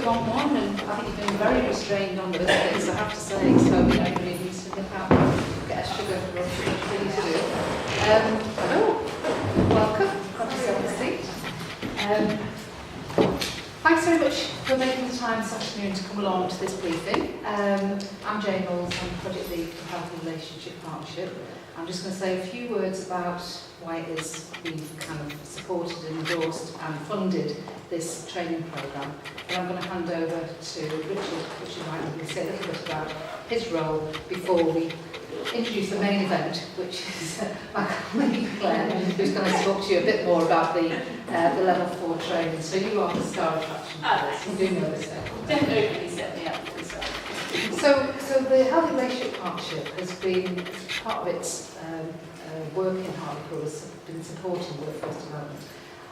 want one, and I think you've been very restrained on the biscuits, I have to say, so everybody needs to look out, get a sugar rush, please do. Hello, welcome, have yourself a seat. Thanks very much for making the time this afternoon to come along to this briefing. I'm Jayne Moules, I'm Project Lead for Health and Relationship Partnership. I'm just going to say a few words about why it is we've kind of supported and endorsed and funded this training programme. And I'm going to hand over to Richard might say a little bit about his role before we introduce the main event, which is my colleague Clare, who's going to talk to you a bit more about the level 4 training. So you are the star attraction for this. You do know this. Definitely set me up for this. So the Health and Relationship Partnership has been, part of its work in Hartlepool has been supporting workforce development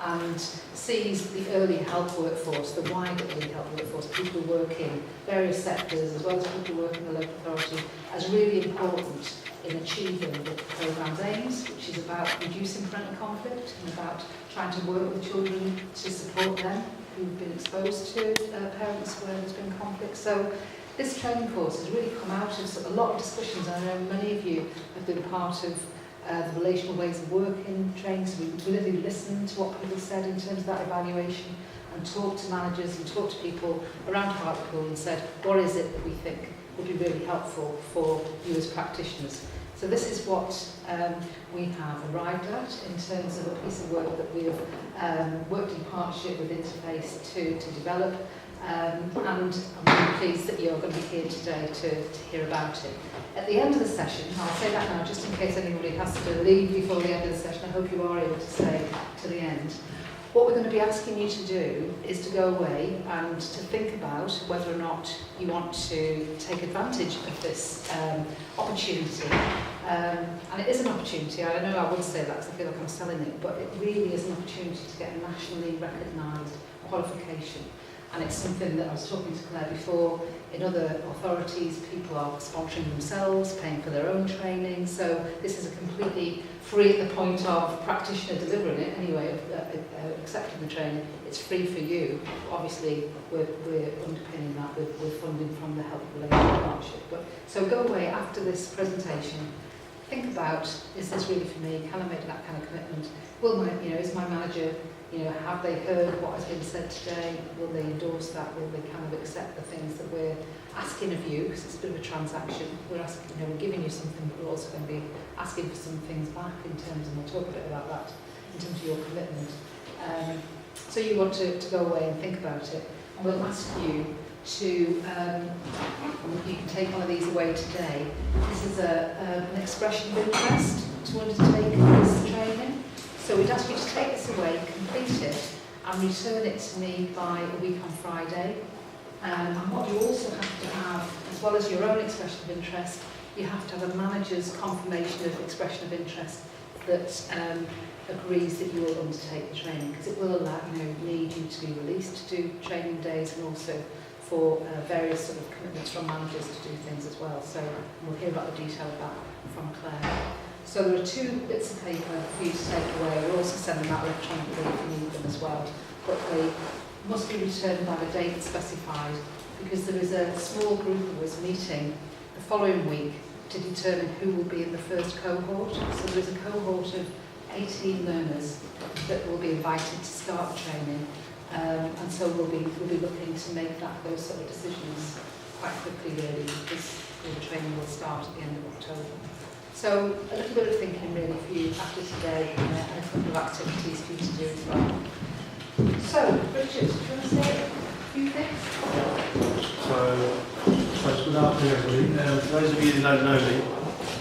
and sees the early health workforce, the wider early health workforce, people who work in various sectors as well as people who work in the local authority, as really important in achieving the programme's aims, which is about reducing parental conflict and about trying to work with children to support them who've been exposed to parents where there's been conflict. So this training course has really come out of a lot of discussions. I know many of you have been part of the relational ways of working training, so we really listened to what people said in terms of that evaluation and talked to managers and talked to people around Hartlepool and said, what is it that we think would be really helpful for you as practitioners? So this is what we have arrived at in terms of a piece of work that we have worked in partnership with Interface to develop. And I'm really pleased that you're going to be here today to hear about it. At the end of the session, I'll say that now just in case anybody has to leave before the end of the session, I hope you are able to stay to the end. What we're going to be asking you to do is to go away and to think about whether or not you want to take advantage of this opportunity. And it is an opportunity. I know I would say that because I feel like I'm selling it, but it really is an opportunity to get a nationally recognised qualification. And it's something that I was talking to Clare before, in other authorities, people are sponsoring themselves, paying for their own training, so this is a completely free at the point of practitioner delivering it anyway, accepting the training. It's free for you. Obviously, we're underpinning that with funding from the Health and Relationship Partnership. So go away after this presentation, think about, is this really for me? Can I make that kind of commitment? Is my manager, have they heard what has been said today? Will they endorse that? Will they kind of accept the things that we're asking of you? Because it's a bit of a transaction. We're asking, we're giving you something, but we're also going to be asking for some things back in terms, and we'll talk a bit about that, in terms of your commitment. So you want to go away and think about it. And we'll ask you to, you can take one of these away today. This is an expression of interest to undertake this training. So we'd ask you to take this away, complete it, and return it to me by a week on Friday. And what you also have to have, as well as your own expression of interest, you have to have a manager's confirmation of expression of interest that agrees that you will undertake the training, because it will allow, need you to be released to do training days and also for various sort of commitments from managers to do things as well. So we'll hear about the detail of that from Clare. So there are 2 bits of paper for you to take away. We'll also send them out electronically if you need them as well. But they must be returned by the date specified, because there is a small group of us meeting the following week to determine who will be in the first cohort. So there is a cohort of 18 learners that will be invited to start the training. And so we'll be looking to make those sort of decisions quite quickly, really, because the training will start at the end of October. So a little bit of thinking really for you after today, and a couple of activities for you to do as well. So, Richard, do you want to say a few things? So good afternoon everybody. For those of you who don't know me,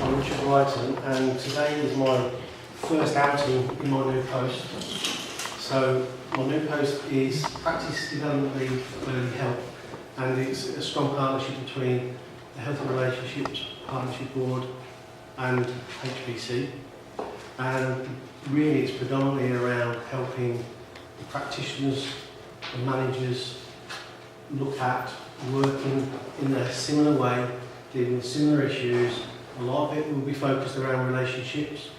I'm Richard Brighton, and today is my first outing in my new post. So my new post is Practice Development Lead for Early Help, and it's a strong partnership between the Health and Relationships Partnership Board and HBC, and really it's predominantly around helping the practitioners and managers look at working in a similar way, dealing with similar issues. A lot of it will be focused around relationships,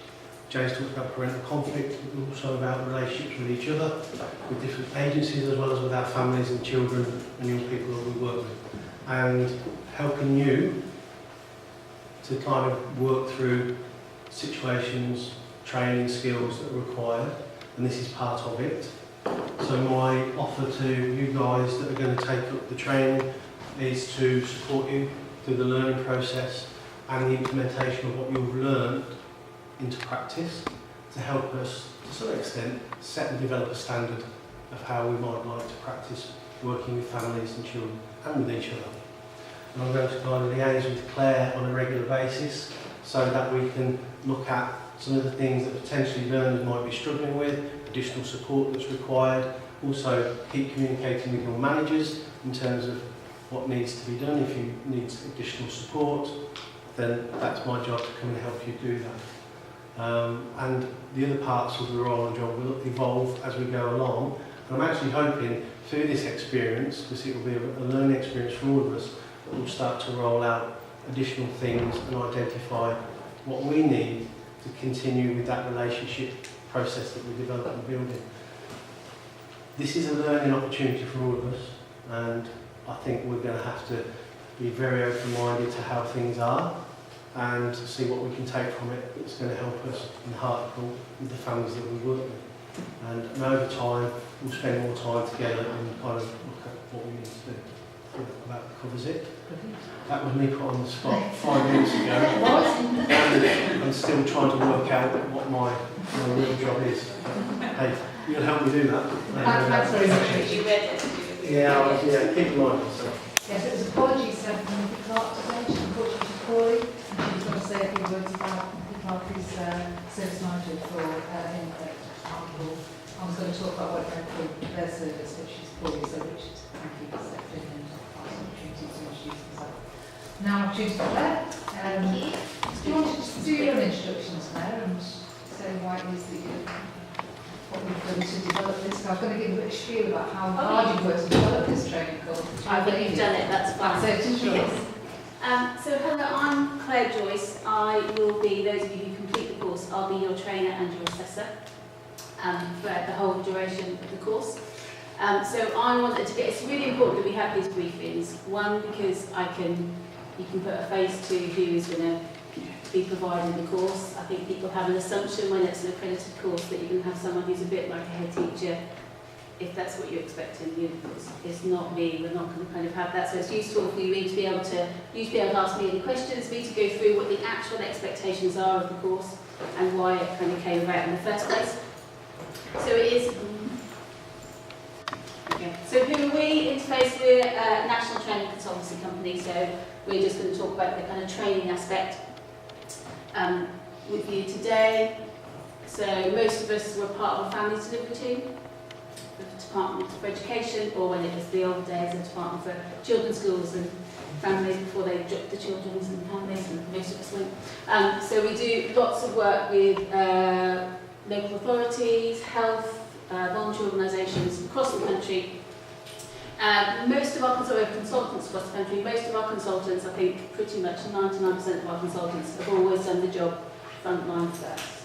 Jayne's talked about parental conflict, but also about relationships with each other, with different agencies, as well as with our families and children and young people that we work with. And helping you to kind of work through situations, training skills that are required, and this is part of it. So my offer to you guys that are going to take up the training is to support you through the learning process and the implementation of what you've learned into practice, to help us, to some extent, set and develop a standard of how we might like to practice working with families and children and with each other. And I'm going to kind of liaise with Clare on a regular basis so that we can look at some of the things that potentially learners might be struggling with, additional support that's required. Also keep communicating with your managers in terms of what needs to be done. If you need additional support, then that's my job to come and help you do that. And the other parts of the role and job will evolve as we go along. And I'm actually hoping through this experience, because it will be a learning experience for all of us, that we'll start to roll out additional things and identify what we need to continue with that relationship process that we're developing and building. This is a learning opportunity for all of us, and I think we're going to have to be very open-minded to how things are and see what we can take from it that's going to help us in Hartlepool with the families that we work with. And over time, we'll spend more time together and kind of look at what we need to do. I think that about covers it. That was me put on the spot 5 minutes ago. And I'm still trying to work out what my real job is. Hey, you'll help me do that. Thanks very much. You read it. Yeah, keep in mind. So. Yes, it was apologies from Nicky Clark today. Unfortunately, she's poorly. And she's going to say a few words about Nicky Clark, who's service manager for in Hartlepool. I was going to talk about what it meant for their service, but she's poorly, so Richard, thank you for stepping in and providing an opportunity to introduce himself. Now, choose Clare. Do you want to just do your own introductions, Clare, and say why it is that you what we've done to develop this? I was going to give a bit of spiel about how hard you've worked to develop this training course. I think you've done it, that's fine. That's it, sure. Yes. So hello, I'm Clare Joyce. I will be, those of you who complete the course, I'll be your trainer and your assessor throughout the whole duration of the course. So I wanted to get, it's really important that we have these briefings. One, because you can put a face to who is going to be providing the course. I think people have an assumption when it's an accredited course that you're going to have someone who's a bit like a head teacher, if that's what you're expecting. It's not me, we're not going to kind of have that. So it's useful for you to be able to ask me any questions, me to go through what the actual expectations are of the course and why it kind of came about in the first place. So it is. Okay. So who are we? Interface, we're a national training consultancy company, so we're just going to talk about the kind of training aspect with you today. So most of us were part of a family delivery team, the Department for Education, or when it was the old days, the Department for Children's Schools and Families, before they dropped the children's and families, and most of us went. So we do lots of work with local authorities, health, voluntary organisations across the country. Most of our consultants across the country, most of our consultants, I think pretty much 99% of our consultants have always done the job frontline first.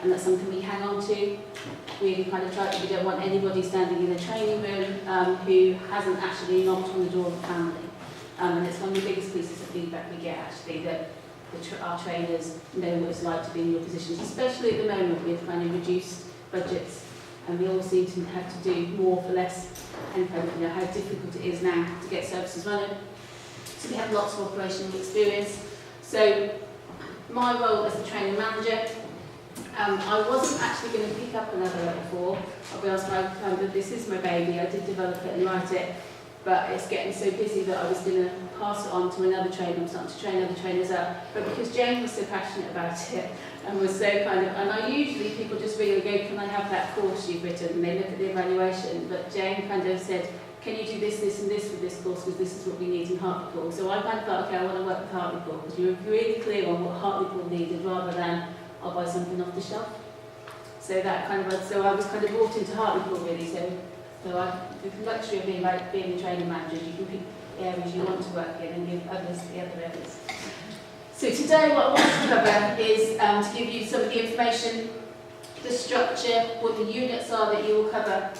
And that's something we hang on to. We kind of try, we don't want anybody standing in a training room who hasn't actually knocked on the door of a family. And it's one of the biggest pieces of feedback we get actually, that our trainers know what it's like to be in your positions, especially at the moment with kind of reduced budgets. And we all seem to have to do more for less, and kind of how difficult it is now to get services running. So we have lots of operational experience. So my role as the training manager, I wasn't actually going to pick up another level 4. I'll be honest, this is my baby. I did develop it and write it, but it's getting so busy that I was going to pass it on to another trainer. I'm starting to train other trainers up. But because Jayne was so passionate about it and was so kind of, and I usually people just really go, can I have that course you've written? And they look at the evaluation. But Jayne kind of said, can you do this, this and this with this course, because this is what we need in Hartlepool. So I kind of thought, okay, I want to work with Hartlepool, because you were really clear on what Hartlepool needed rather than I'll buy something off the shelf. So that kind of, so I was kind of brought into Hartlepool really. So the luxury of being a training manager, you can pick areas you want to work in and give others the other areas. So today what I want to cover is to give you some of the information, the structure, what the units are that you will cover,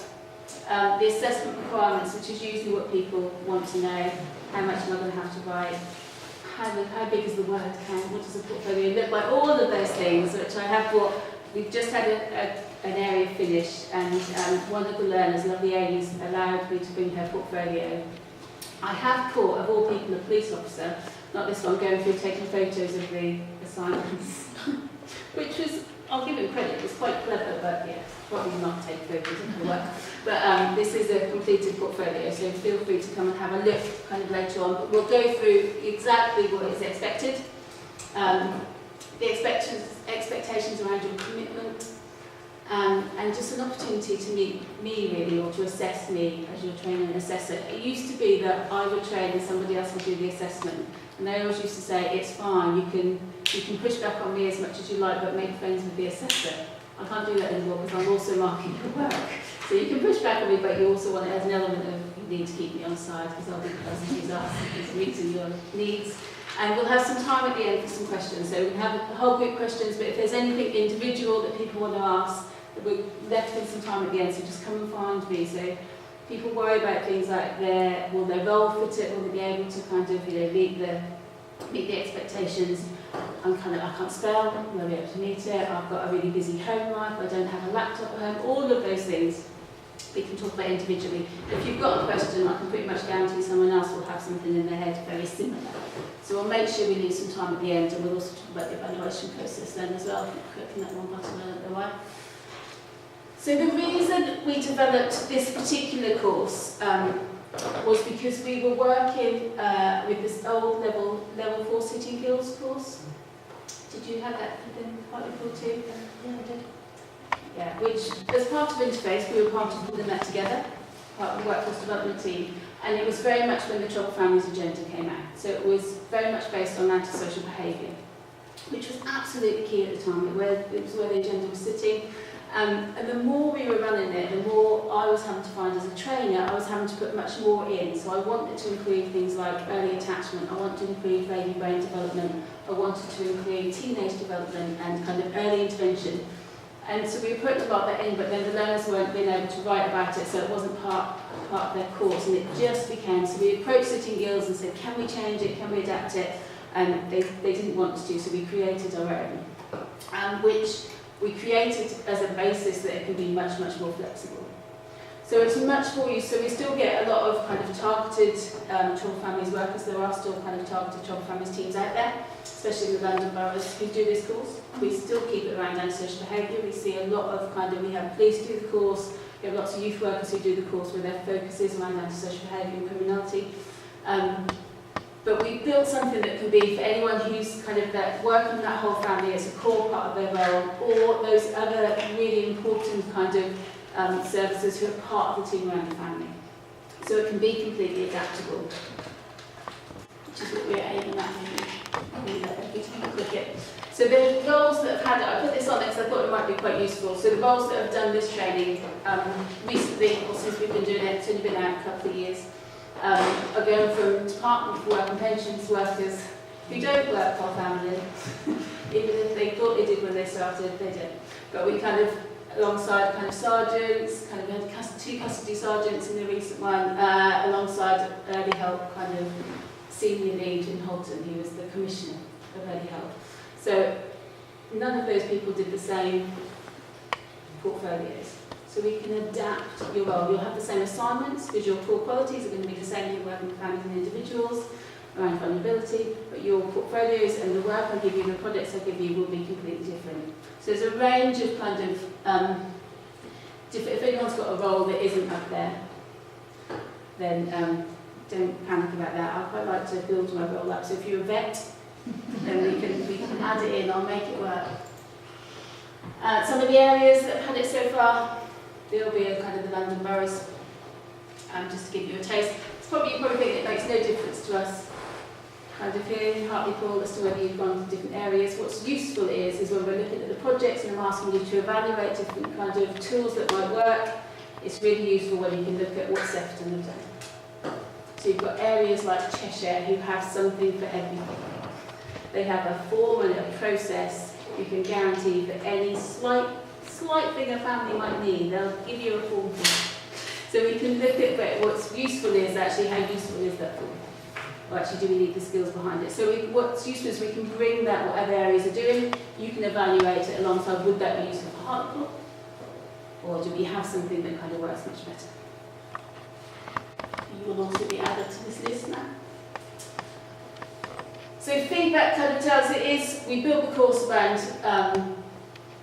the assessment requirements, which is usually what people want to know, how much am I going to have to write, how big is the word count, what does the portfolio look like, all of those things which I have brought. We've just had an area finished, and one of the learners, lovely Amy's, allowed me to bring her portfolio. I have caught, of all people, a police officer, not this one, going through taking photos of the assignments, which was, I'll give him credit, it was quite clever, but yeah, probably not take photos of the work. But this is a completed portfolio, so feel free to come and have a look kind of later on. But we'll go through exactly what is expected, the expectations around your commitment, and just an opportunity to meet me really, or to assess me as your trainer and assessor. It used to be that I would train and somebody else would do the assessment, and they always used to say, it's fine, you can push back on me as much as you like, but make friends with the assessor. I can't do that anymore because I'm also marking your work. So you can push back on me, but you also want it as an element of, you need to keep me on side because I'll be the person who's asking, meeting your needs. And we'll have some time at the end for some questions. So we have a whole group of questions, but if there's anything individual that people want to ask, we're left with some time at the end, so just come and find me. So people worry about things like will their role fit it, will they be able to kind of meet the expectations. I can't spell, will I be able to meet it, I've got a really busy home life, I don't have a laptop at home, all of those things we can talk about individually. If you've got a question, I can pretty much guarantee someone else will have something in their head very similar. So we'll make sure we leave some time at the end, and we'll also talk about the evaluation process then as well, clicking that one button on the right. So the reason we developed this particular course was because we were working with this old level 4 Sitting Guilds course. Did you have that within Hartlepool too? Yeah, I did. Yeah, which as part of Interface we were part of putting that together, part of the workforce development team, and it was very much when the Troubled Families agenda came out. So it was very much based on antisocial behaviour, which was absolutely key at the time. It was where the agenda was sitting. And the more we were running it, the more I was having to find as a trainer, I was having to put much more in. So I wanted to include things like early attachment, I wanted to include baby brain development, I wanted to include teenage development and kind of early intervention. And so we put a lot of that in, but then the learners weren't being able to write about it, so it wasn't part of their course, and it just became, so we approached Sitting Guilds and said, can we change it, can we adapt it? And they didn't want to do, so we created our own, which we created as a basis that it can be much, much more flexible. So it's much more used, so we still get a lot of kind of targeted Troubled Families workers. There are still kind of targeted Troubled Families teams out there, especially in the London boroughs who do this course. We still keep it around antisocial behaviour. We see a lot of we have police do the course, we have lots of youth workers who do the course where their focus is around antisocial behaviour and criminality. But we built something that can be for anyone who's kind of working with that whole family as a core part of their role, or those other really important kind of services who are part of the team around the family. So it can be completely adaptable, which is what we're aiming at. So the roles that have had, I put this on because I thought it might be quite useful. So the roles that have done this training recently, or since we've been doing it, it's only been out a couple of years, are going from Department for Work and Pensions workers who don't work for family, even if they thought they did when they started, they don't. But we kind of, alongside kind of sergeants, kind of had 2 custody sergeants in the recent one, alongside early help kind of senior lead in Holton, who was the commissioner of early help. So none of those people did the same portfolios. So we can adapt your role. You'll have the same assignments because your core qualities are going to be the same if you're working with families and individuals around vulnerability, but your portfolios and the work I give you, the projects I give you will be completely different. So there's a range of kind of, if anyone's got a role that isn't up there, then don't panic about that. I quite like to build my role up. So if you're a vet, then we can add it in, I'll make it work. Some of the areas that have had it so far, there'll be a kind of the London boroughs, just to give you a taste. You probably think it makes no difference to us. Kind of here in Hartlepool as to whether you've gone to different areas. What's useful is when we're looking at the projects and I'm asking you to evaluate different kinds of tools that might work, it's really useful when you can look at what Sefton have done. So you've got areas like Cheshire who have something for everything. They have a form and a process. You can guarantee that any slight thing a family might need, they'll give you a form for. So we can look at what's useful is actually how useful is that form. Or actually, do we need the skills behind it? So what's useful is we can bring that, what other areas are doing, you can evaluate it alongside, would that be useful for Hartlepool? Or do we have something that kind of works much better? You will also be added to this list now. So feedback kind of tells it is, we built the course around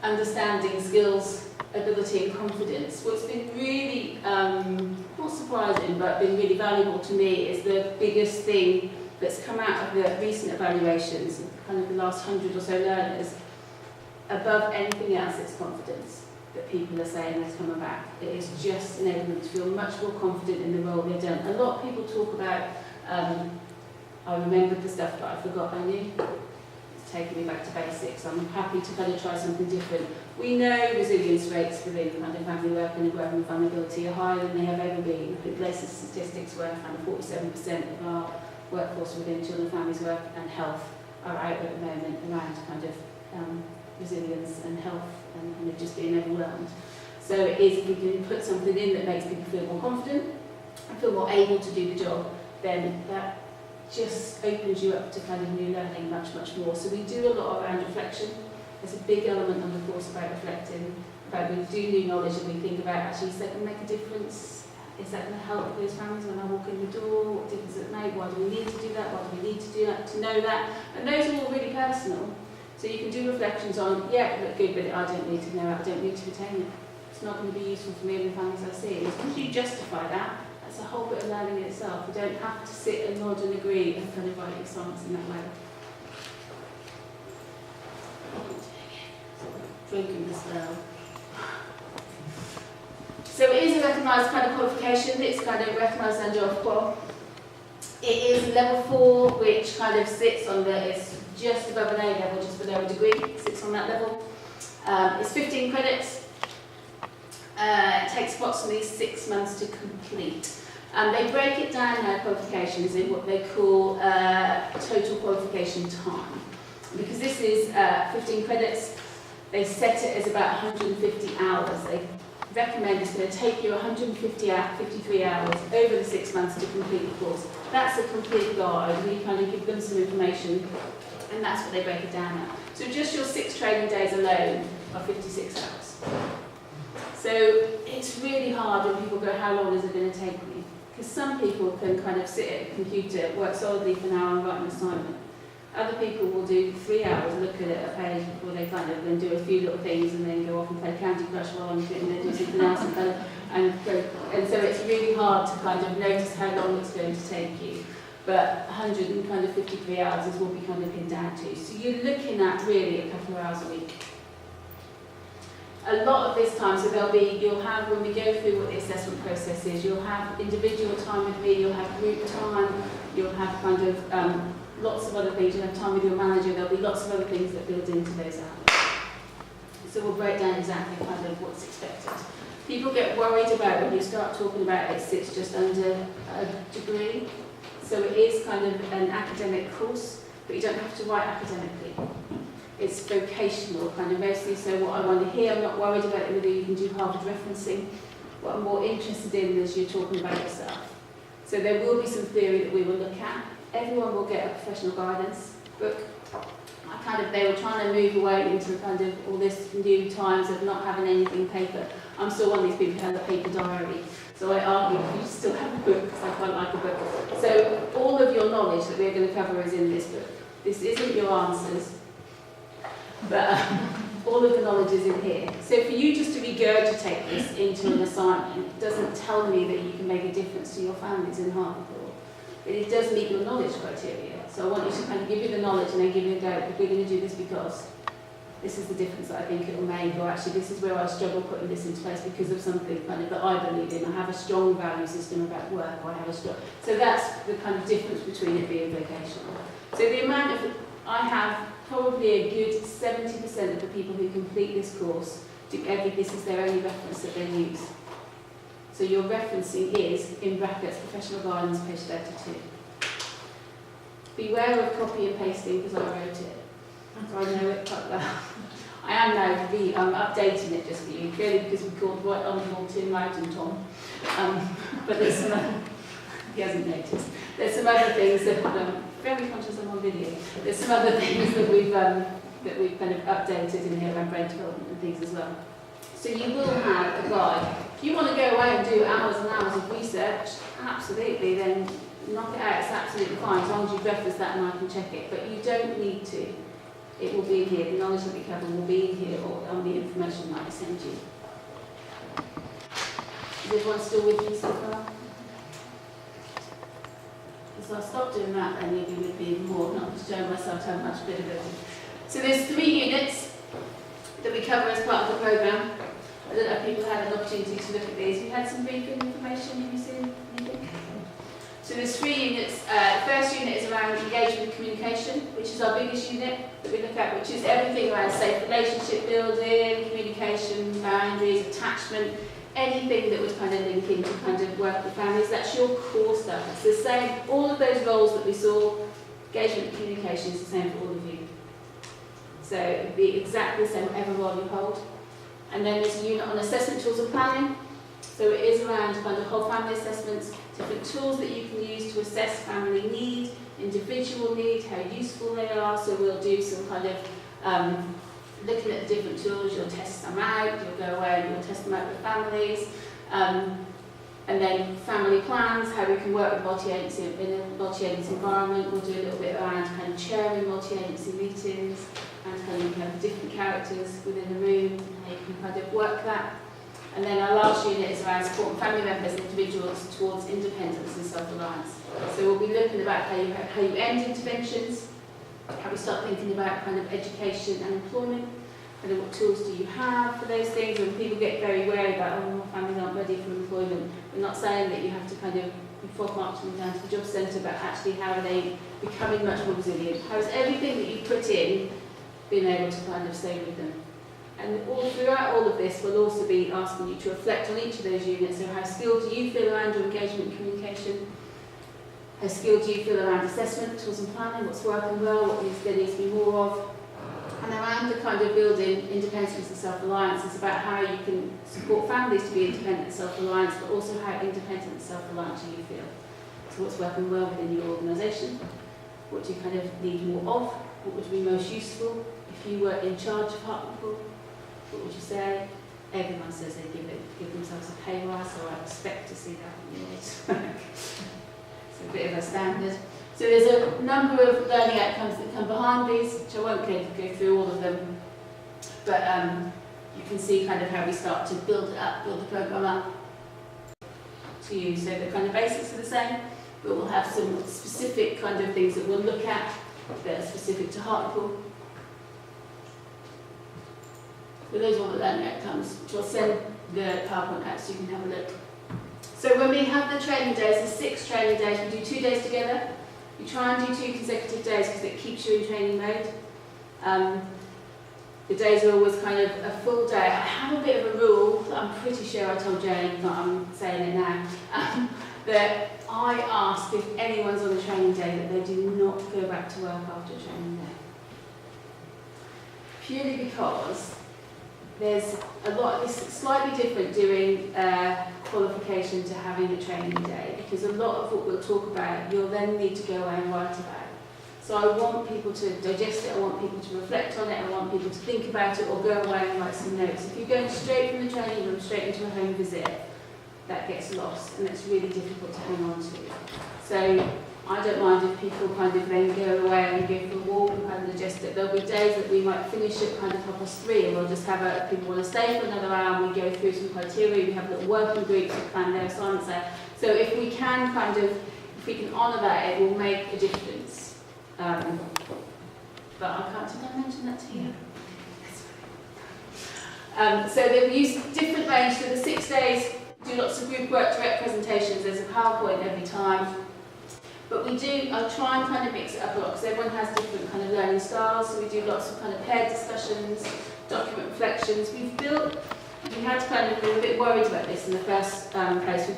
understanding skills, ability and confidence. What's been really, not surprising, but been really valuable to me is the biggest thing that's come out of the recent evaluations, kind of the last 100 or so learners, above anything else, it's confidence that people are saying has come about. It is just enabling them to feel much more confident in the role they've done. A lot of people talk about, I remembered the stuff that I forgot I knew. It's taking me back to basics. I'm happy to kind of try something different. We know resilience rates within kind of family work and working with vulnerability are higher than they have ever been. I think latest statistics were kind of 47% of our workforce within children, families, work and health are out at the moment around kind of resilience and health and kind of just being overwhelmed. So it is, if we can put something in that makes people feel more confident and feel more able to do the job, then that just opens you up to kind of new learning much more. So we do a lot around reflection. There's a big element of the course about reflecting, about we do new knowledge and we think about actually is that going to make a difference? Is that going to help those families when I walk in the door? What difference does it make? Why do we need to do that? Why do we need to do that? To know that. And those are all really personal. So you can do reflections on, yeah, it looked good, but I don't need to know it, I don't need to retain it. It's not going to be useful for me and the families I see. As soon as you justify that, that's a whole bit of learning in itself. You don't have to sit and nod and agree and kind of write your songs in that way. Drinking this now. So it is a recognised kind of qualification. It's kind of recognised under Ofqual. It is level 4, which kind of sits on it's just above an A level, just below a degree. It sits on that level. It's 15 credits. It takes approximately 6 months to complete. They break it down now, qualifications, in what they call total qualification time. Because this is 15 credits, they set it as about 150 hours. They recommend it's going to take you 53 hours over the 6 months to complete the course. That's a complete guide. We kind of give them some information, and that's what they break it down at. So just your 6 training days alone are 56 hours. So it's really hard when people go, how long is it going to take me? Because some people can kind of sit at a computer, work solidly for an hour and write an assignment. Other people will do 3 hours, look at a page before they kind of then do a few little things and then go off and play Candy Crush while I'm sitting there doing something else and kind of, and so it's really hard to kind of notice how long it's going to take you. But 153 hours is what we kind of pin down to. So you're looking at really a couple of hours a week. A lot of this time, so you'll have, when we go through what the assessment process is, you'll have individual time with me, you'll have group time, you'll have kind of lots of other things, you'll have time with your manager, there'll be lots of other things that build into those hours. So we'll break down exactly kind of what's expected. People get worried about when you start talking about it sits just under a degree. So it is kind of an academic course, but you don't have to write academically. It's vocational, kind of mostly, so what I want to hear, I'm not worried about whether you can do Harvard referencing. What I'm more interested in is you're talking about yourself. So there will be some theory that we will look at. Everyone will get a professional guidance book. They were trying to move away into kind of all this new times of not having anything paper. I'm still one of these people who has a paper diary. So I argue you should still have a book because I quite like a book. So all of your knowledge that we're going to cover is in this book. This isn't your answers, but all of the knowledge is in here. So for you just to regurgitate this into an assignment doesn't tell me that you can make a difference to your families in Hartlepool. But it does meet your knowledge criteria. So I want you to kind of give you the knowledge and then give you a go. We're going to do this because this is the difference that I think it will make, or actually this is where I struggle putting this into place because of something kind of that I believe in. I have a strong value system about work, or I have a strong... So that's the kind of difference between it being vocational. So the amount of... I have probably a good 70% of the people who complete this course do this is their only reference that they use. So your referencing is, in brackets, professional guidance, page 32. beware of copy and pasting because I wrote it. So I know it quite well. I am now updating it just for you, purely because we called right on Tim Loudon Tom. But there's some, he hasn't noticed. There's some other things that I'm very conscious I'm on video. There's some other things that we've kind of updated in here around brain development and things as well. So you will have a guide. If you want to go away and do hours and hours of research, absolutely, then knock it out. It's absolutely fine as long as you reference that and I can check it. But you don't need to. It will be in here. The knowledge that we cover will be in here or on the information that I send you. Is everyone still with me so far? So I'll stop doing that and you'll be with me more, not just showing myself how much bit of it. So there's 3 units that we cover as part of the programme. I don't know if people had an opportunity to look at these. We had some briefing information, have you seen anything? So there's 3 units. The first unit is around engagement and communication, which is our biggest unit that we look at, which is everything around safe relationship building, communication, boundaries, attachment, anything that would kind of link into kind of work with families. That's your core stuff. It's the same, all of those roles that we saw, engagement and communication is the same for all of you. So it would be exactly the same whatever role you hold. And then there's a unit on assessment tools and planning. So it is around kind of whole family assessments, different tools that you can use to assess family need, individual need, how useful they are. So we'll do some kind of looking at the different tools, you'll test them out, you'll go away and you'll test them out with families. And then family plans, how we can work with multi-agency in a multi-agency environment. We'll do a little bit around kind of chairing multi-agency meetings and kind of have different characters within the room, and how you can kind of work that. And then our last unit is around supporting family members and individuals towards independence and self-reliance. So we'll be looking about how you end interventions, how we start thinking about kind of education and employment, kind of what tools do you have for those things. When people get very wary about, oh, my families aren't ready for employment, we're not saying that you have to kind of be frog marching them down to the job centre, but actually how are they becoming much more resilient? How is everything that you put in being able to kind of stay with them? And throughout all of this, we'll also be asking you to reflect on each of those units. So how skilled do you feel around your engagement and communication? How skilled do you feel around assessment, tools and planning? What's working well? What there needs to be more of? And around the kind of building independence and self-reliance, it's about how you can support families to be independent and self-reliant, but also how independent and self-reliant do you feel? So what's working well within your organisation? What do you kind of need more of? What would be most useful? If you were in charge of Hartlepool, what would you say? Everyone says they give themselves a pay rise, so I expect to see that in yours. It's a bit of a standard. So there's a number of learning outcomes that come behind these, which I won't go through all of them, but you can see kind of how we start to build it up, build the programme up to you. So the kind of basics are the same, but we'll have some specific kind of things that we'll look at that are specific to Hartlepool. But those are all the learning outcomes, which I'll send the PowerPoint out so you can have a look. So when we have the training days, there's 6 training days, we do 2 days together. We try and do 2 consecutive days because it keeps you in training mode. The days are always kind of a full day. I have a bit of a rule that I'm pretty sure I told Jayne, but I'm saying it now, that I ask if anyone's on a training day that they do not go back to work after a training day. Purely because there's a lot, it's slightly different doing qualification to having a training day, because a lot of what we'll talk about, you'll then need to go away and write about. So I want people to digest it, I want people to reflect on it, I want people to think about it or go away and write some notes. If you're going straight from the training room, straight into a home visit, that gets lost and it's really difficult to hang on to. So I don't mind if people kind of then go away and go for a walk and kind of digest it. There'll be days that we might finish at kind of 3:30 and we'll just have people want to stay for another hour and we go through some criteria, we have little working groups to plan their assignments there. So if we can if we can honour that, it will make a difference. But I can't, did I mention that to you? So they've used different range. So the 6 days, do lots of group work, direct presentations, there's a PowerPoint every time. But I'll try and kind of mix it up a lot because everyone has different kind of learning styles. So we do lots of kind of paired discussions, document reflections. We had to kind of, we were a bit worried about this in the first place. We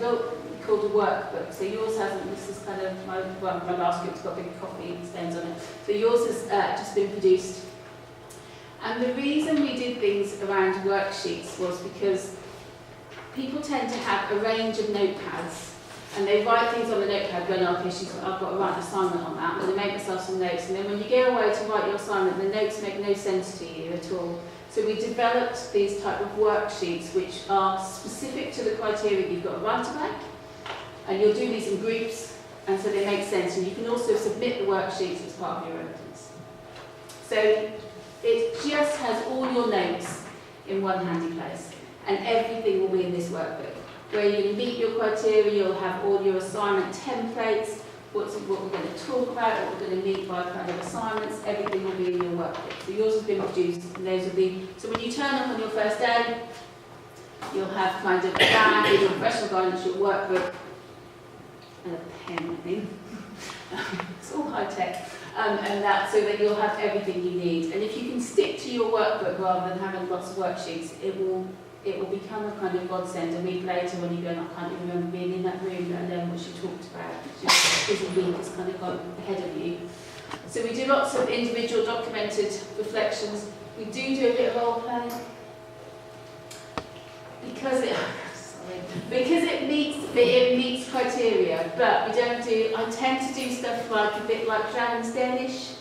called a workbook. So yours hasn't, this is kind of, my last group's got big coffee stains on it. So yours has just been produced. And the reason we did things around worksheets was because people tend to have a range of notepads, and they write things on the notepad going, okay, I've got to write an assignment on that, and they make themselves some notes, and then when you go away to write your assignment, the notes make no sense to you at all. So we developed these type of worksheets which are specific to the criteria you've got to write about, and you'll do these in groups, and so they make sense, and you can also submit the worksheets as part of your evidence. So it just has all your notes in one handy place, and everything will be in this workbook. Where you meet your criteria, you'll have all your assignment templates, what we're going to talk about, what we're going to meet by kind of assignments, everything will be in your workbook. So yours has been produced, and those will be, so when you turn up on your first day, you'll have kind of a bag with your professional guidance, your workbook, and a pen, I think. It's all high tech. And that, so that you'll have everything you need. And if you can stick to your workbook rather than having lots of worksheets, it will become a kind of godsend. A week later when you go, I can't even remember being in that room and then what she talked about. Because a week has kind of gone ahead of you. So we do lots of individual documented reflections. We do a bit of role playing. Because it meets criteria, but we don't do, I tend to do stuff like a bit like Dragon's Den-ish.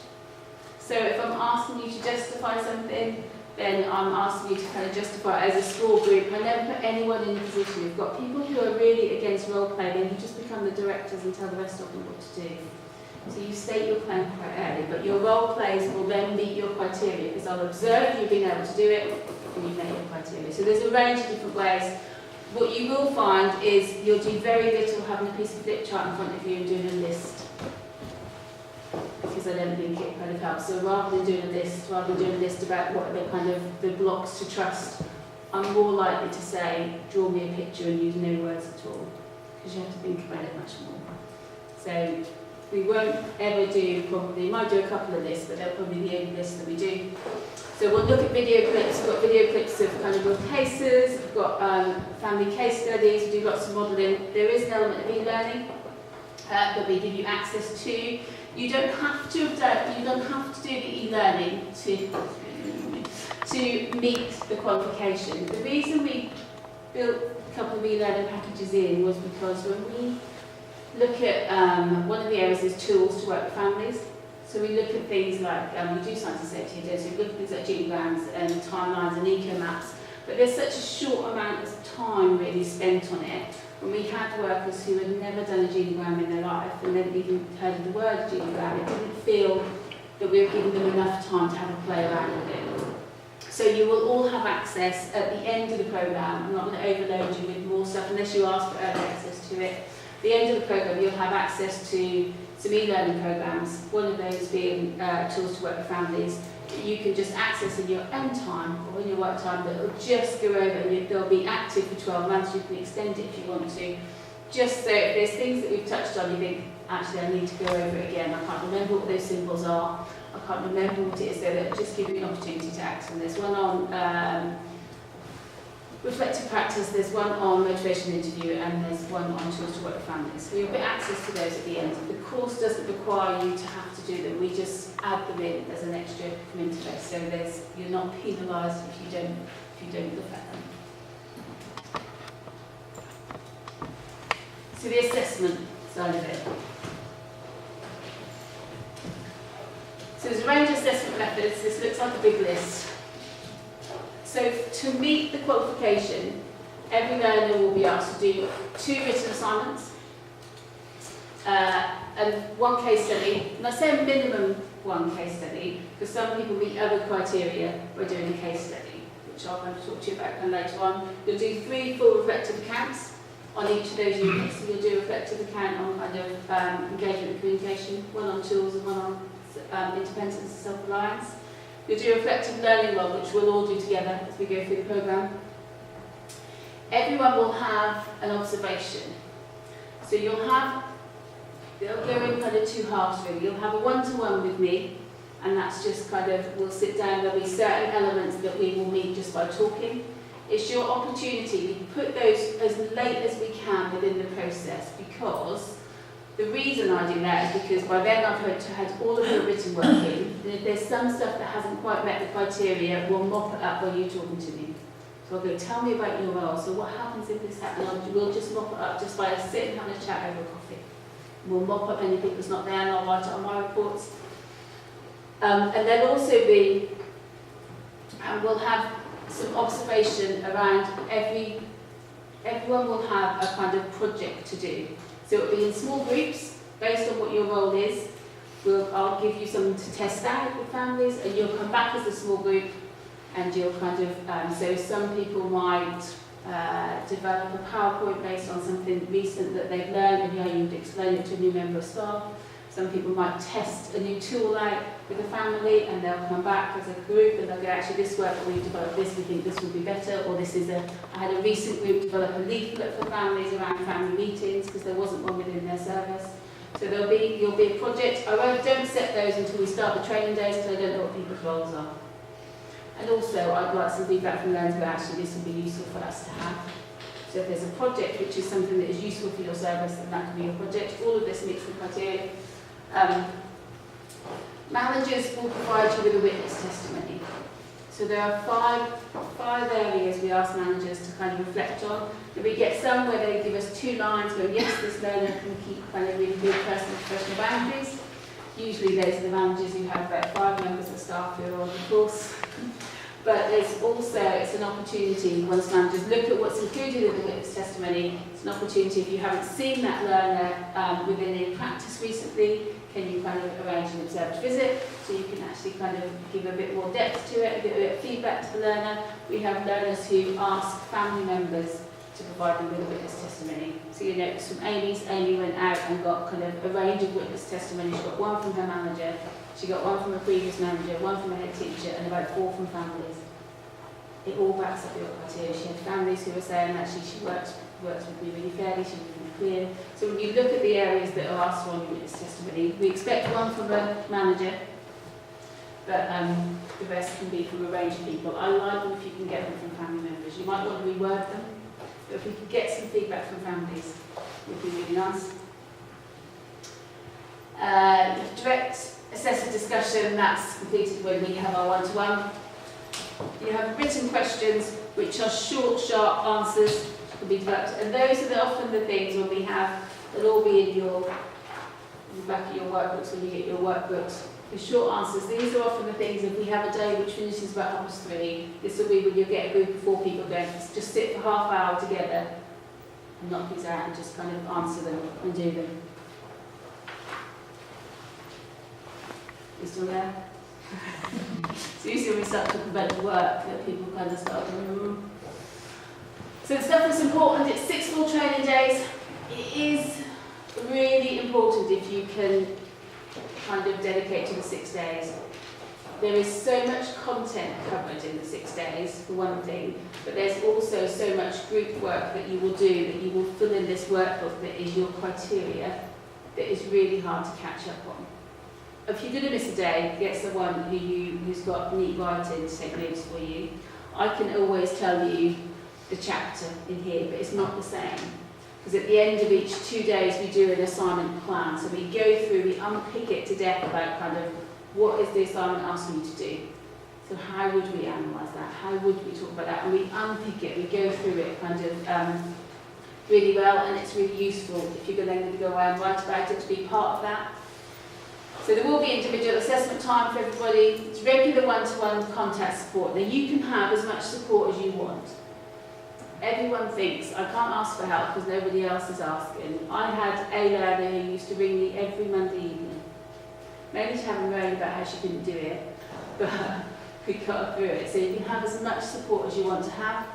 So if I'm asking you to justify something, then I'm asking you to kind of justify it as a small group. I never put anyone in a position. We've got people who are really against role play, then you just become the directors and tell the rest of them what to do. So you state your plan quite early, but your role plays will then meet your criteria, because I'll observe you being able to do it, and you've met your criteria. So there's a range of different ways. What you will find is you'll do very little having a piece of flip chart in front of you and doing a list, because I don't think it kind of helps. So rather than doing a list about what are the kind of the blocks to trust, I'm more likely to say, draw me a picture and use no words at all, because you have to think about it much more. So we won't ever do, probably, we might do a couple of lists, but they'll probably be the only lists that we do. So we'll look at video clips. We've got video clips of kind of real cases, we've got family case studies, we do lots of modelling. There is an element of e-learning that we give you access to. You don't have to do the e-learning to meet the qualification. The reason we built a couple of e-learning packages in was because when we look at, one of the areas is tools to work with families. So we look at things like, we do science and safety here, so we look at things like genograms and timelines and eco-maps, but there's such a short amount of time really spent on it. When we had workers who had never done a genogram in their life and hadn't even heard of the word genogram, it didn't feel that we were giving them enough time to have a play around with it. So you will all have access at the end of the programme. I'm not going to overload you with more stuff unless you ask for early access to it. At the end of the programme, you'll have access to some e-learning programmes, one of those being tools to work with families. You can just access in your own time or in your work time, that will just go over, and they'll be active for 12 months. You can extend it if you want to. Just so if there's things that we've touched on, you think, actually I need to go over it again, I can't remember what those symbols are, I can't remember what it is, so that just give you an opportunity to act on. There's one on reflective practice, there's one on motivation interview, and there's one on tools to work with families. So you'll get access to those at the end. The course doesn't require you to have to do them, we just add them in as an extra interface, so you're not penalised if you don't look at them. So the assessment side of it. So there's a range of assessment methods. This looks like a big list. So to meet the qualification, every learner will be asked to do 2 written assignments and 1 case study. And I say a minimum 1 case study because some people meet other criteria by doing a case study, which I'll kind of talk to you about later on. You'll do 3 full reflective accounts on each of those units. So you'll do a reflective account on kind of engagement and communication, 1 on tools and 1 on independence and self-reliance. You'll do a reflective learning log, which we'll all do together as we go through the programme. Everyone will have an observation. So they'll go in kind of 2 halves really. You'll have a one-to-one with me, and that's just kind of, we'll sit down, there'll be certain elements that we will meet just by talking. It's your opportunity. We put those as late as we can within the process, because the reason I do that is because by then I've had all of the written work in, and if there's some stuff that hasn't quite met the criteria, we'll mop it up when you're talking to me. So I'll go, tell me about your role. So what happens if this happens? We'll just mop it up just by us sitting and having a chat over coffee. We'll mop up anything that's not there, and I'll write it on my reports. And there'll also be, and we'll have some observation around everyone will have a kind of project to do. So it'll be in small groups, based on what your role is. I'll give you something to test out with families, and you'll come back as a small group, and you'll kind of, so some people might develop a PowerPoint based on something recent that they've learned, and how you'd explain it to a new member of staff. Some people might test a new tool out with a family, and they'll come back as a group and they'll go, actually this worked, we've developed this, we think this would be better, or this is I had a recent group develop a leaflet for families around family meetings because there wasn't one within their service. So you'll be a project. Don't set those until we start the training days, because I don't know what people's roles are. And also I'd like some feedback from learners about actually this would be useful for us to have. So if there's a project which is something that is useful for your service, then that can be your project. All of this meets the criteria. Managers will provide you with a witness testimony. So there are five areas we ask managers to kind of reflect on. If we get some where they give us 2 lines going, yes, this learner can keep kind of really good personal professional boundaries. Usually those are the managers who have about 5 members of staff who are on the course. But there's also, it's an opportunity, once managers look at what's included in the witness testimony, it's an opportunity, if you haven't seen that learner within a practice recently, can you kind of arrange an observed visit, so you can actually kind of give a bit more depth to it, a bit of feedback to the learner. We have learners who ask family members to provide them with a witness testimony. So you know, from Amy's, Amy went out and got kind of a range of witness testimony. She got 1 from her manager, she got 1 from a previous manager, 1 from a head teacher, and about 4 from families. It all backs up your criteria. She had families who were saying actually she works with me really fairly, she was really clear. So when you look at the areas that are asked for on your witness testimony, we expect 1 from a manager, but the rest can be from a range of people. I like them if you can get them from family members. You might want to reword them, but if we could get some feedback from families, it would be really nice. Direct assessor discussion, that's completed when we have our one-to-one. You have written questions, which are short, sharp answers to be developed, and those are often the things when we have, they'll all be in the back of your workbooks when you get your workbooks. The short answers, these are often the things, if we have a day which finishes about 3:30, this will be when you get a group of 4 people going, just sit for half hour together and knock these out and just kind of answer them and do them. You still there? So usually when we start talking about the work, that people kind of start going, So the stuff that's important, it's 6 full training days. It is really important if you can kind of dedicate to the 6 days. There is so much content covered in the 6 days, for one thing, but there's also so much group work that you will do, that you will fill in this workbook that is your criteria, that is really hard to catch up on. If you're going to miss a day, get someone who's got neat writing to take notes for you. I can always tell you the chapter in here, but it's not the same. Because at the end of each 2 days, we do an assignment plan. So we go through, we unpick it to death about kind of what is the assignment asking you to do. So how would we analyse that? How would we talk about that? And we unpick it, we go through it kind of really well, and it's really useful if you're then going to go away and write about it to be part of that. So there will be individual assessment time for everybody. It's regular one-to-one contact support. Now you can have as much support as you want. Everyone thinks, I can't ask for help because nobody else is asking. I had a learner who used to ring me every Monday evening. Maybe to have a moan about how she couldn't do it, but we got through it. So you can have as much support as you want to have.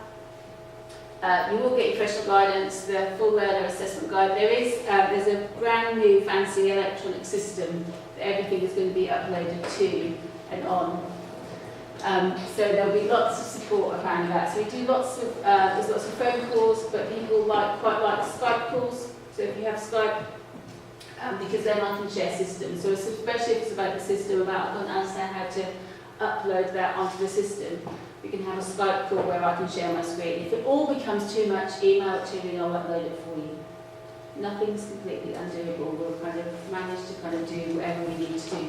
You will get your professional guidance, the full learner assessment guide. There's a brand new fancy electronic system that everything is going to be uploaded to and on. So there'll be lots of support around that. So we do there's lots of phone calls, but people quite like Skype calls. So if you have Skype, because then I can share systems. So especially if it's about the system, about I don't understand how to upload that onto the system. We can have a Skype call where I can share my screen. If it all becomes too much, email it to me and I'll upload it for you. Nothing's completely undoable. We'll kind of manage to kind of do whatever we need to do.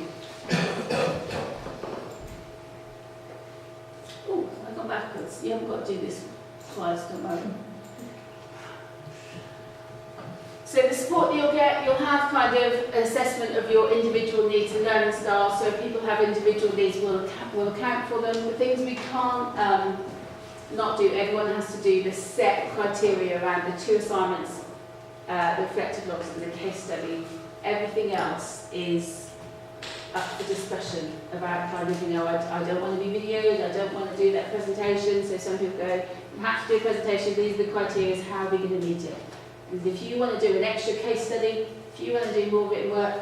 Oh, I got backwards. You haven't got to do this twice, don't worry. So the support that you'll get, you'll have kind of an assessment of your individual needs and learning styles. So if people have individual needs, we'll account for them. The things we can't not do, everyone has to do the set criteria around the 2 assignments, the reflective logs and the case study. Everything else is up for discussion about kind of, you know, I don't want to be videoed, I don't want to do that presentation. So some people go, you have to do a presentation, these are the criteria, how are we going to meet it? And if you want to do an extra case study, if you want to do more written work,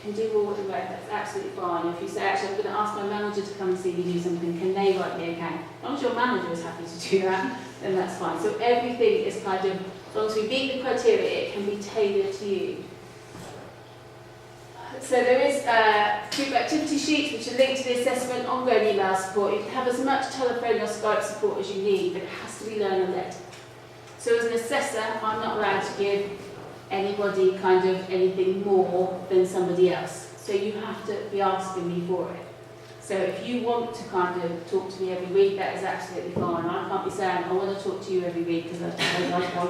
you can do more written work, that's absolutely fine. If you say, actually, I'm going to ask my manager to come and see me do something, can they write me a account? As long as your manager is happy to do that, then that's fine. So everything is kind of, as long as we meet the criteria, it can be tailored to you. So there is group activity sheets which are linked to the assessment, ongoing email support. You can have as much telephone or Skype support as you need, but it has to be learner-led. So as an assessor, I'm not allowed to give anybody kind of anything more than somebody else. So you have to be asking me for it. So if you want to kind of talk to me every week, that is absolutely fine. I can't be saying, I want to talk to you every week because I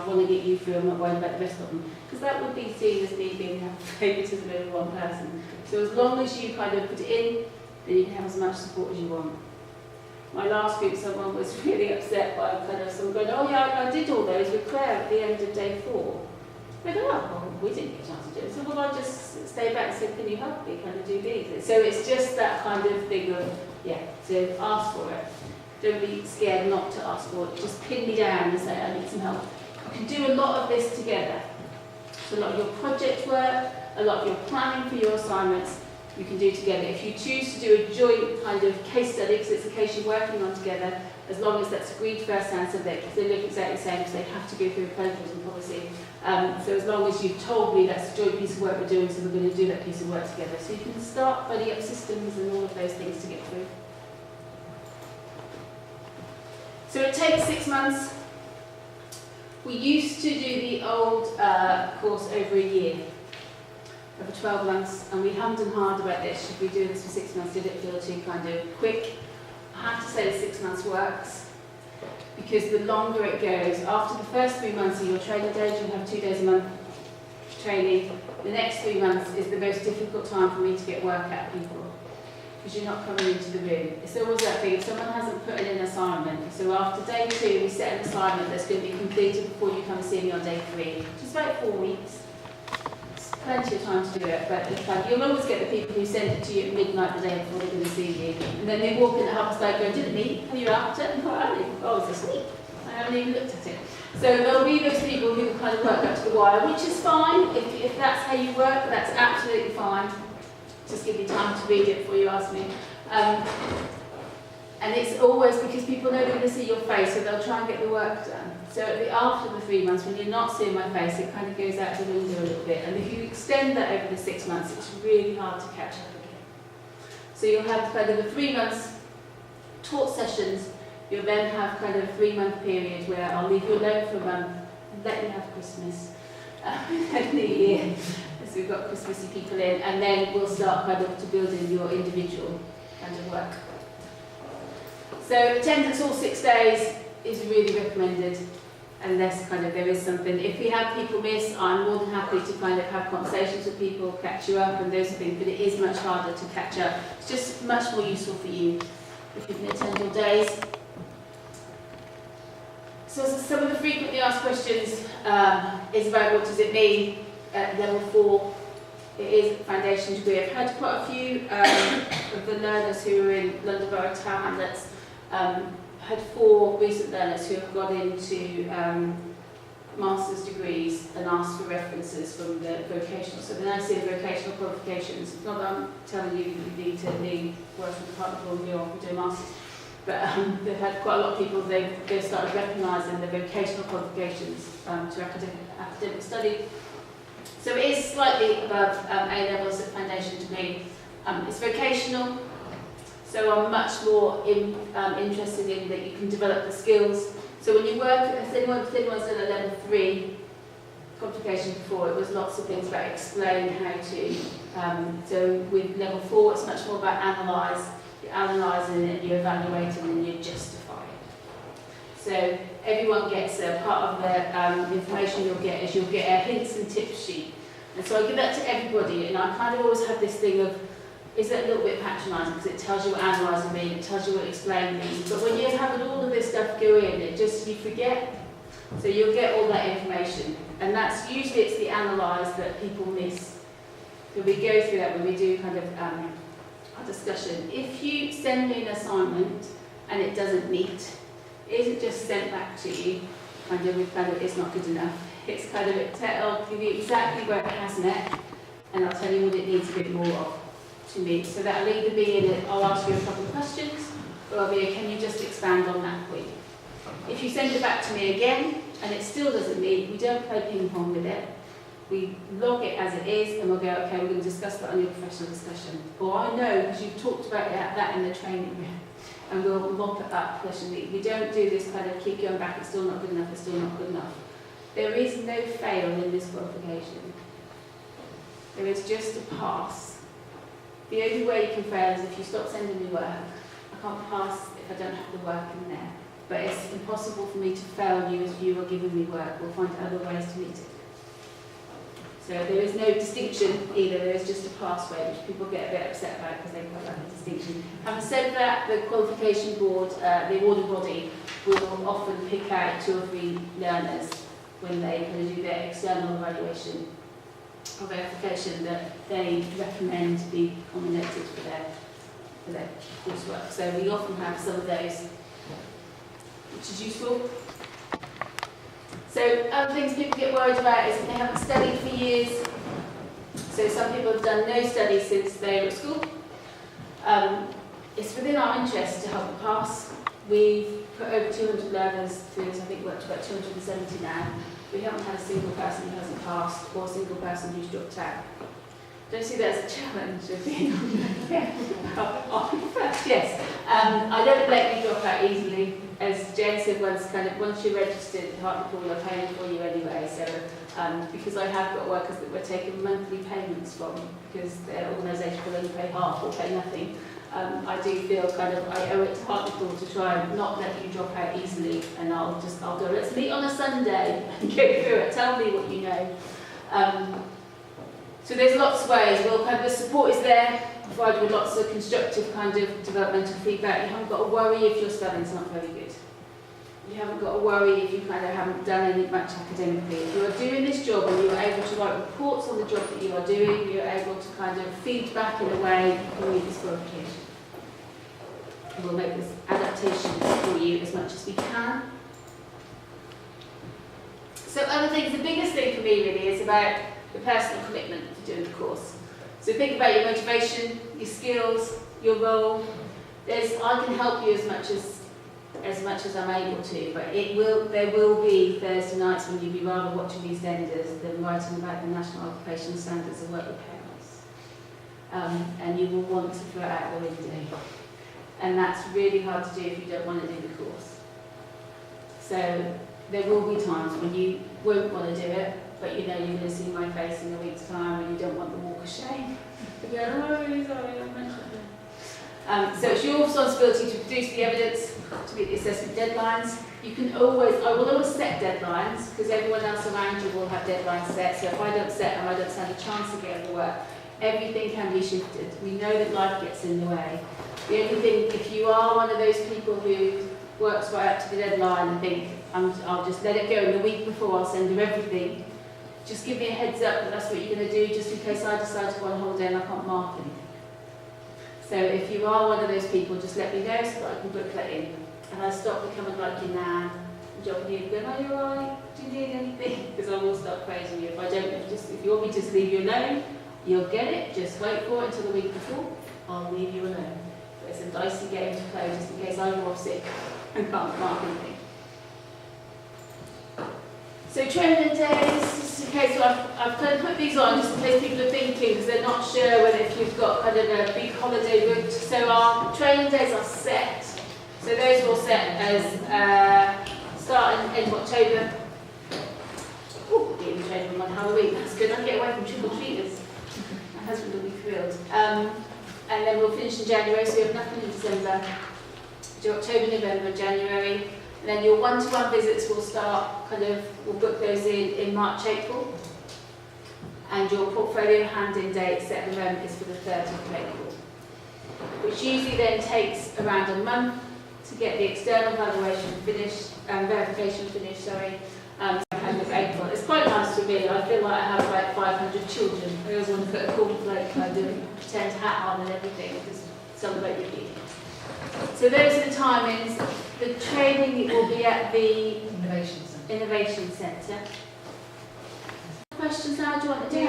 want to get you through, I'm not worried about the rest of them. Because that would be seen as me being favouritism over one person. So as long as you kind of put it in, then you can have as much support as you want. My last group, someone was really upset by kind of someone going, oh yeah, I did all those with Clare at the end of day 4. They go, oh, well, we didn't get a chance to do it. So well, I just stayed back and said, can you help me kind of do these? So it's just that kind of thing of, yeah, to ask for it. Don't be scared not to ask for it. Just pin me down and say, I need some help. You can do a lot of this together. So a lot of your project work, a lot of your planning for your assignments, you can do together. If you choose to do a joint kind of case study, because it's a case you're working on together, as long as that's agreed first hand, so that if they look exactly the same, because they have to go through a plagiarism policy. So as long as you've told me that's a joint piece of work we're doing, so we're going to do that piece of work together. So you can start buddy up systems and all of those things to get through. So it takes 6 months. We used to do the old course over a year. Over 12 months, and we hummed and hawed about this. Should we do this for 6 months? Did it feel too kind of quick? I have to say 6 months works, because the longer it goes, after the first 3 months of your training days, you'll have 2 days a month training. The next 3 months is the most difficult time for me to get work out of people, because you're not coming into the room. It's always that thing, if someone hasn't put in an assignment, so after day 2 we set an assignment that's going to be completed before you come and see me on day 3, which is about 4 weeks. Plenty of time to do it, but it's like you'll always get the people who send it to you at midnight the day before they're going to see you, and then they walk in at 5:30 going, didn't meet, have you out it? I was asleep, I haven't even looked at it. So there'll be those people who kind of work up to the wire, which is fine. If that's how you work, that's absolutely fine. Just give me time to read it before you ask me. And it's always because people know they're going to see your face, so they'll try and get the work done. So after the 3 months, when you're not seeing my face, it kind of goes out the window a little bit. And if you extend that over the 6 months, it's really hard to catch up again. So you'll have kind of a 3 months taught sessions. You'll then have kind of a 3 month period where I'll leave you alone for a month, let you have Christmas, and New Year, as we've got Christmassy people in, and then we'll start kind of to build in your individual kind of work. So attendance all 6 days is really recommended, unless kind of there is something. If we have people miss, I'm more than happy to kind of have conversations with people, catch you up and those things, but it is much harder to catch up. It's just much more useful for you if you can attend all days. So some of the frequently asked questions is about what does it mean at level 4. It is a foundation degree. I've had quite a few of the learners who are in London Borough Town Hamlets, had 4 recent learners who have gone into master's degrees and asked for references from the vocational. So when I say vocational qualifications, it's not that I'm telling you you need to leave working with Hartlepool and go off and do a master's, but they've had quite a lot of people, they've started recognising the vocational qualifications to academic study. So it is slightly above A levels at foundation degree. It's vocational. So I'm much more interested in that you can develop the skills. So when you work, if anyone's done a level 3 qualification before, it was lots of things about explain how to. So with level 4, it's much more about analyse. You're analysing it, you're evaluating, and you're justifying. So everyone gets a part of the information you'll get is you'll get a hints and tips sheet. And so I give that to everybody, and I kind of always have this thing of, is that a little bit patronising because it tells you what analysing means, it tells you what explaining means. But when you're having all of this stuff go in, it just, you forget. So you'll get all that information. And that's usually it's the analyse that people miss. So we go through that when we do kind of a discussion. If you send me an assignment and it doesn't meet, it isn't just sent back to you, kind of it's not good enough. It's kind of, I'll give you exactly where it has met, and I'll tell you what it needs a bit more of to meet. So that'll either be in it, I'll ask you a couple of questions, or I'll be a, can you just expand on that point? If you send it back to me again, and it still doesn't meet, we don't play ping pong with it. We log it as it is, and we'll go, okay, we're going to discuss that on your professional discussion. Or I know, because you've talked about that in the training room, and we'll mop it up professionally. We don't do this kind of keep going back, it's still not good enough, it's still not good enough. There is no fail in this qualification. There is just a pass. The only way you can fail is if you stop sending me work. I can't pass if I don't have the work in there. But it's impossible for me to fail you if you are giving me work. We'll find other ways to meet it. So there is no distinction either, there is just a pass rate, which people get a bit upset about because they quite like the distinction. Having said that, the qualification board, the awarding body, will often pick out 2 or 3 learners when they kind of do their external evaluation or verification that they recommend be nominated for their coursework. So we often have some of those, which is useful. So other things people get worried about is if they haven't studied for years. So some people have done no study since they were at school. It's within our interest to help them pass. We've put over 200 learners through this, I think we're up to about 270 now. We haven't had a single person who hasn't passed or a single person who's dropped out. Don't see that as a challenge of being yes. I don't let you drop out easily. As Jayne said once, once you're registered at Hartlepool, are paying for you anyway. So because I have got workers that we're taking monthly payments from because their organisation will only pay half or pay nothing. I do feel I owe it to Hartlepool to try and not let you drop out easily, and I'll go, let's meet on a Sunday and go through it, tell me what you know. So there's lots of ways. Well, the support is there, provided with lots of constructive developmental feedback. You haven't got to worry if your spelling's not very good. You haven't got to worry if you haven't done any much academically. If you are doing this job and you are able to write reports on the job that you are doing, you're able to feed back in a way you can read this qualification. And we'll make this adaptation for you as much as we can. So other things, the biggest thing for me really is about the personal commitment to doing the course. So think about your motivation, your skills, your role. I can help you as much as I'm able to, but there will be Thursday nights when you'll be rather watching these vendors than writing about the National Occupational Standards and work with parents. And you will want to throw it out the window. And that's really hard to do if you don't want to do the course. So there will be times when you won't want to do it, but you know you're going to see my face in a week's time and you don't want the walk of shame. You go, oh, really sorry, I mentioned it. So it's your responsibility to produce the evidence, to meet the assessment deadlines. I will always set deadlines, because everyone else around you will have deadlines set, so if I don't set them, I don't stand a chance of getting the work. Everything can be shifted. We know that life gets in the way. The only thing, if you are one of those people who works right up to the deadline and think, I'll just let it go, and the week before I'll send you everything, just give me a heads up that that's what you're going to do, just in case I decide to go on holiday and I can't mark anything. So if you are one of those people, just let me know so that I can book that in. And I stop becoming like your nan, dropping you and going, are you alright? Do you need anything? Because I will start praising you. If you want me to just leave you alone, you'll get it. Just wait for it until the week before. I'll leave you alone. But it's a dicey game to play just in case I go off sick and can't mark anything. So training days. just in case, so I've kind of put these on just in case people are thinking, because they're not sure whether if you've got kind of a big holiday booked. So our training days are set. So those are all set as starting end of October. Oh, getting training on Halloween, that's good. I can get away from trick-or-treaters. My husband will be thrilled. And then we'll finish in January, so we have nothing in December. Do October, November, January. And then your one-to-one visits will start, we'll book those in March, April. And your portfolio hand-in date set at the moment is for the 30th of April. Which usually then takes around a month to get the external valuation finished, verification finished, end of April. It's quite nice for me. I feel like I have like 500 children. I always want to put a cornflake kind of pretend hat on and everything, just celebrate with you. So those are the timings. The training will be at the Innovation Centre. Questions now? Do you want to do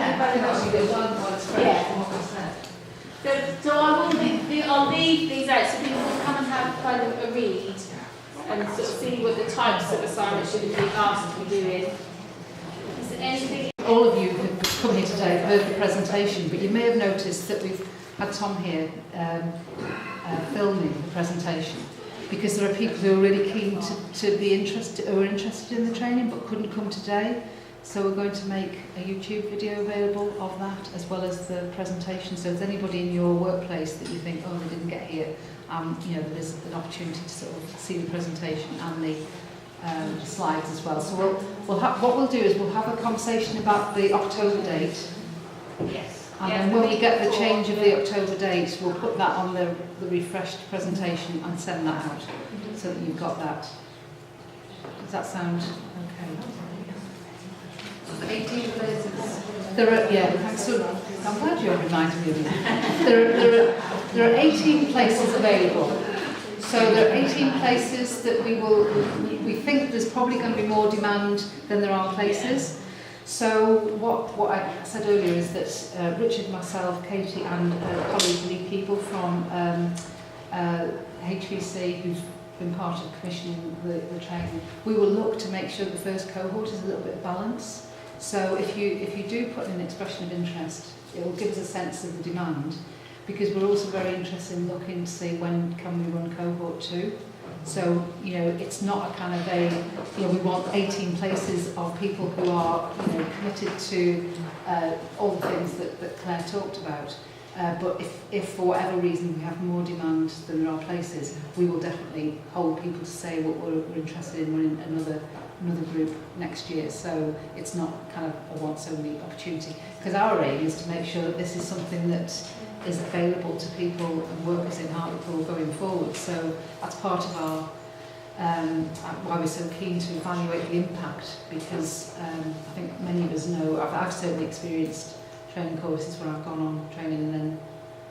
So I'll leave these out so people can come and have kind of a read and sort of see what the types of assignments you're going to be asked to be doing. Is there anything? All of you who've come here today have heard the presentation, but you may have noticed that we've had Tom here filming the presentation, because there are people who are really keen to be interested, who are interested in the training but couldn't come today. So we're going to make a YouTube video available of that, as well as the presentation. So if there's anybody in your workplace that you think, oh, they didn't get here, there's an opportunity to sort of see the presentation and the slides as well. So what we'll do is we'll have a conversation about the October date. Yes. And then when we get the change of the October date, we'll put that on the refreshed presentation and send that out, so that you've got that. Does that sound okay? 18 places. I'm glad you reminded me of that. There are 18 places available. So there are 18 places that we think there's probably going to be more demand than there are places. So what I said earlier is that Richard, myself, Katie and colleagues, lead people from HVC who've been part of commissioning the training, we will look to make sure the first cohort is a little bit balanced. So if you do put in an expression of interest, it will give us a sense of the demand, because we're also very interested in looking to see when can we run cohort 2. So, it's not a kind of we want 18 places of people who are, committed to all the things that Claire talked about. But if for whatever reason we have more demand than there are places, we will definitely hold people to say what we're interested in running another group next year. So it's not kind of a once-only opportunity, because our aim is to make sure that this is something that is available to people and workers in Hartlepool going forward. So that's part of our why we're so keen to evaluate the impact, because I think many of us know, I've certainly experienced training courses where I've gone on training and then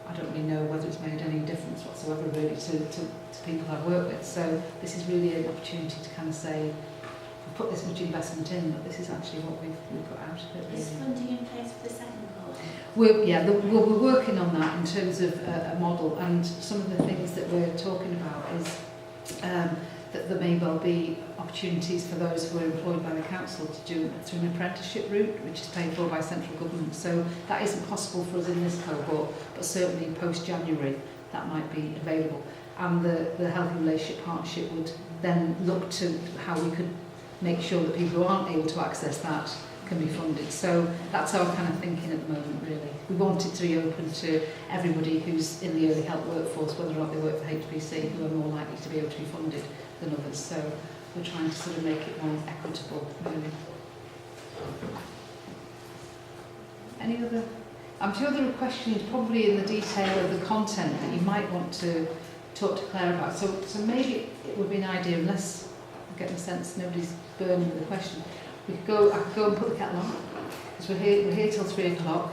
I don't really know whether it's made any difference whatsoever really to people I've worked with. So this is really an opportunity to kind of say, we've put this much investment in, but this is actually what we've got out of it. Really. Is funding in place for the second cohort? We're working on that in terms of a model, and some of the things that we're talking about is that there may well be opportunities for those who are employed by the council to do it through an apprenticeship route, which is paid for by central government. So that isn't possible for us in this cohort, but certainly post-January that might be available. And the Healthy Relationship Partnership would then look to how we could make sure that people who aren't able to access that can be funded. So that's our kind of thinking at the moment, really. We want it to be open to everybody who's in the early help workforce, whether or not they work for HPC, who are more likely to be able to be funded than others. So we're trying to sort of make it more equitable, really. Any other? I'm sure there are questions probably in the detail of the content that you might want to talk to Clare about. So maybe it would be an idea, unless I'm getting the sense nobody's burning with the question, I could go and put the kettle on, because we're here till 3 o'clock.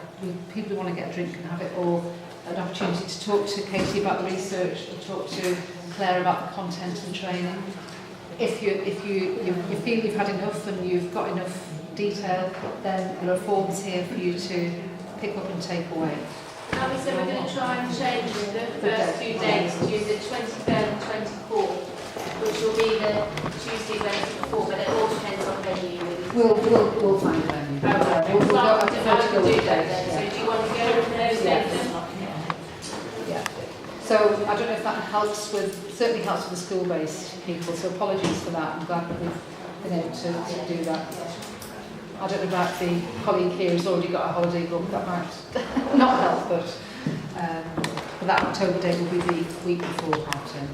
People who want to get a drink can have it, or an opportunity to talk to Katie about the research, or talk to Clare about the content and training. If you feel you've had enough and you've got enough detail, then there are forms here for you to pick up and take away. Now we said we're going to try and change the first 2 days to the 23rd and 24th, which will be the Tuesday, Wednesday before, but it all depends on venue. We'll find a venue. We'll go, I prefer to go with dates. So do you want to go with those dates? Yeah. So I don't know if that helps with, certainly helps with the school-based people, so apologies for that. I'm glad that we've been able to do that. I don't know about the colleague here who's already got a holiday book, that might not help, but that October date will be the week before half term.